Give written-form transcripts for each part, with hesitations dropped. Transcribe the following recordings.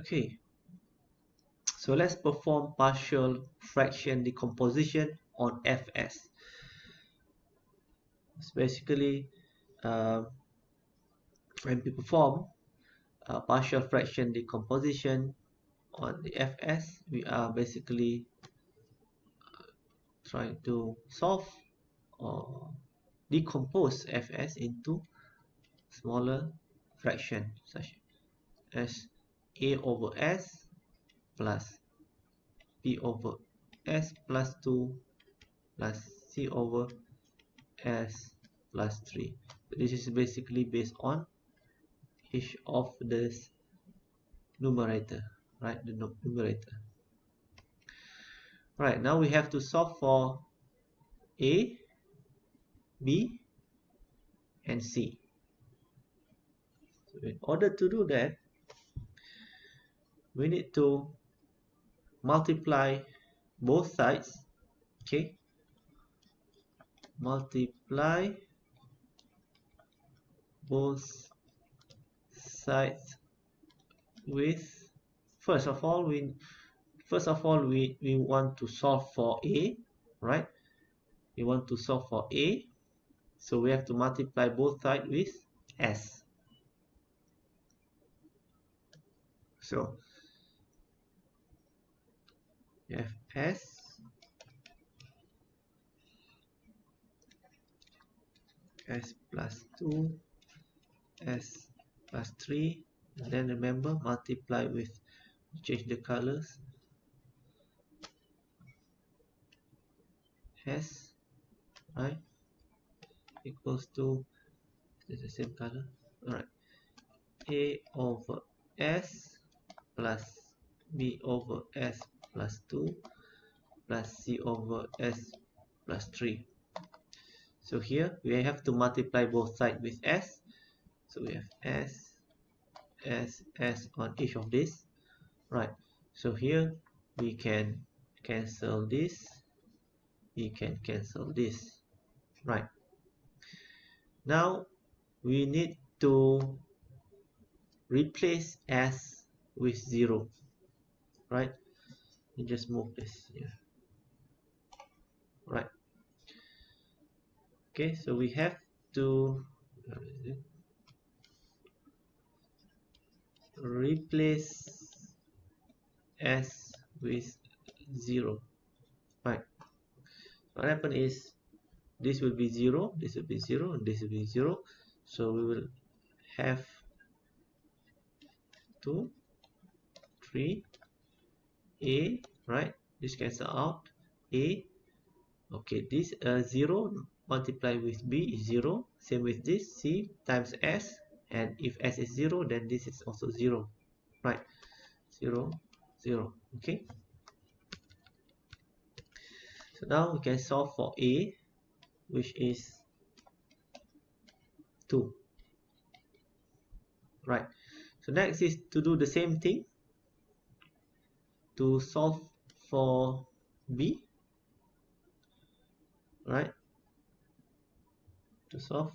Okay, so let's perform partial fraction decomposition on Fs. So basically, when we perform partial fraction decomposition on the Fs, we are basically trying to solve or decompose Fs into smaller fraction such as a over s plus b over s plus 2 plus c over s plus 3. This is basically based on each of this numerator, right? The numerator. Right, now we have to solve for a, b, and c. So in order to do that, we need to multiply both sides. Okay, multiply both sides with, first of all we want to solve for a, right? We want to solve for a, so we have to multiply both sides with s. So we have s plus 2, s plus 3, and then remember, multiply with, change the colors, s, right, equals to, it's the same color, alright, a over s plus b over s plus 2 plus c over s plus 3. So here we have to multiply both sides with s. So we have s on each of these. Right. So here we can cancel this. We can cancel this. Right. Now we need to replace s with 0. Right. You just move this here. Right. Okay, so we have to replace s with 0. Right. What happens is this will be 0, this will be 0, and this will be 0. So we will have 2, 3, a, right? This cancel out, a. Okay, this 0 multiply with b is 0. Same with this, c times s, and if s is 0, then this is also 0. Right, 0, 0. Okay. So now we can solve for a, which is 2. Right. So next is to do the same thing to solve for b. Right. To solve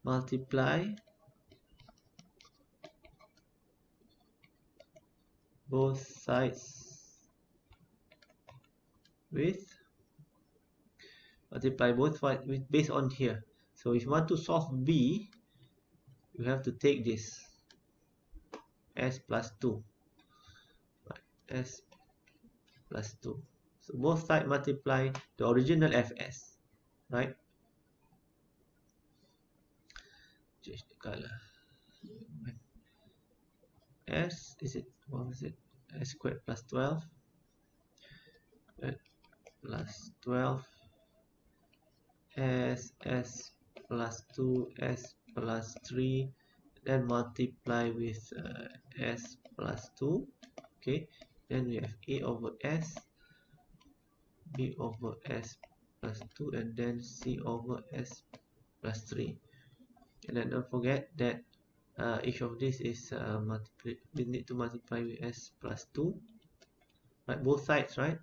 multiply both sides with based on here. So if you want to solve b, you have to take this s plus 2, right, s plus 2. So both sides multiply the original fs, right? Change the color. S is it, what was it, s squared plus 12 plus 12 s plus 2 s plus 3, then multiply with s plus 2. Okay, then we have a over s, b over s plus 2, and then c over s plus 3. And then don't forget that each of this is we need to multiply with s plus 2, right? Both sides, right?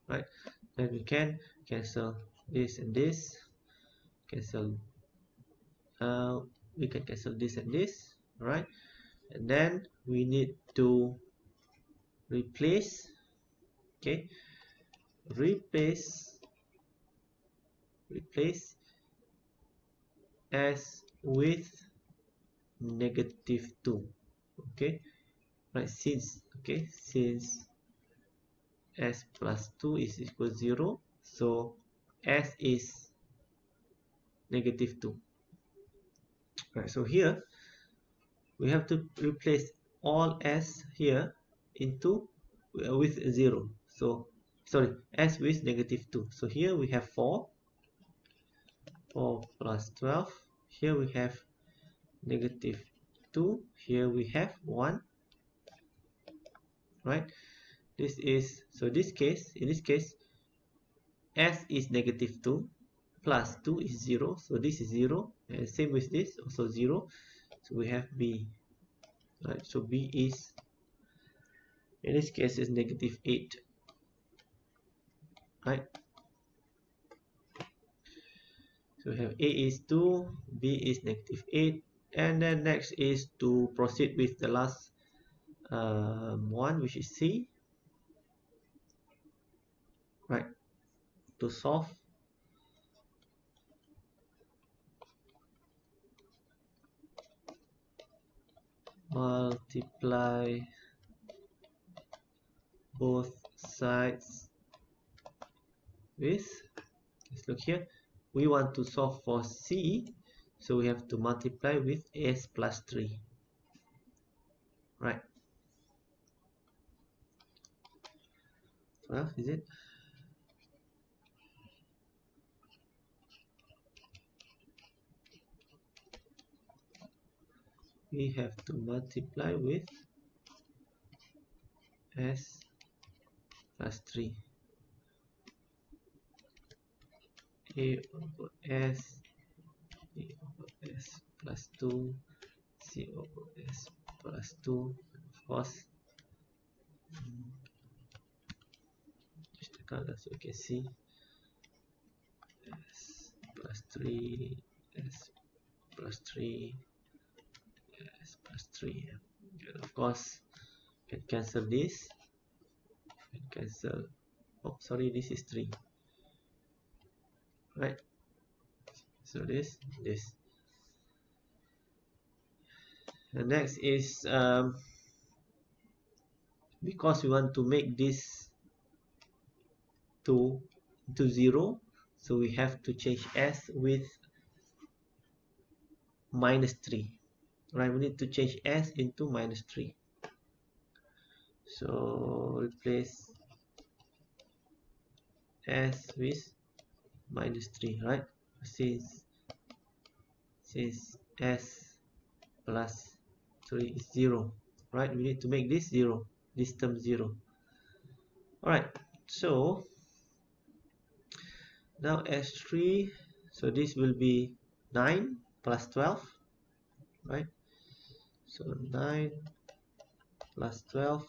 Right. Then we can cancel this and this. cancel we can cancel this and this, right? And then we need to replace, okay, replace s with -2, okay, right? Since s plus 2 is equal to 0, so s is -2, right? So here we have to replace all s here into with 0, so sorry, s with -2. So here we have 4 plus 12, here we have -2, here we have 1, right? This is, so in this case s is -2 plus 2 is 0, so this is 0, and same with this, also 0, so we have b, right? So b is, in this case, is -8, right? So we have a is 2, b is -8, and then next is to proceed with the last one, which is c, right? To solve, multiply both sides with, let's look here, we want to solve for c, so we have to multiply with s plus 3, right? 12, is it? We have to multiply with s plus 3, a over s, b over s plus 2, c over s plus 2, of course, just the color so you can see, s plus 3, s plus 3, s plus 3, and of course you can cancel this, you can cancel, oh sorry, this is 3, right? So this, and next is because we want to make this to 0, so we have to change s with -3, right? We need to change s into -3, so replace s with -3, right? Since s plus 3 is 0, right? We need to make this 0, this term 0. All right, so now s3, so this will be 9 plus 12, right? So 9 plus 12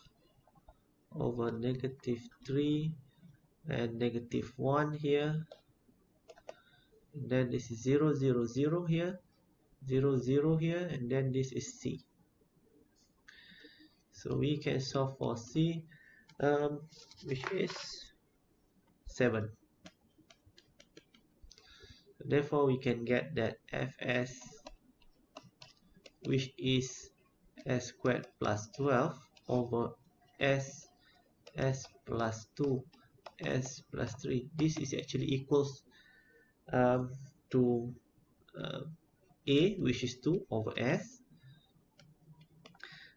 over -3 and -1 here, and then this is 0 0 0 here, 0 0 here, and then this is c. So we can solve for c, which is 7. Therefore we can get that fs, which is s squared plus 12 over s plus 2 s plus 3, this is actually equals to a, which is 2 over s,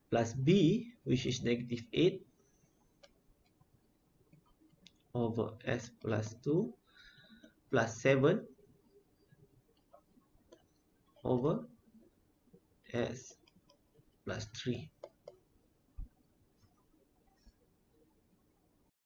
plus b, which is -8 over s plus 2, plus 7 over s plus 3.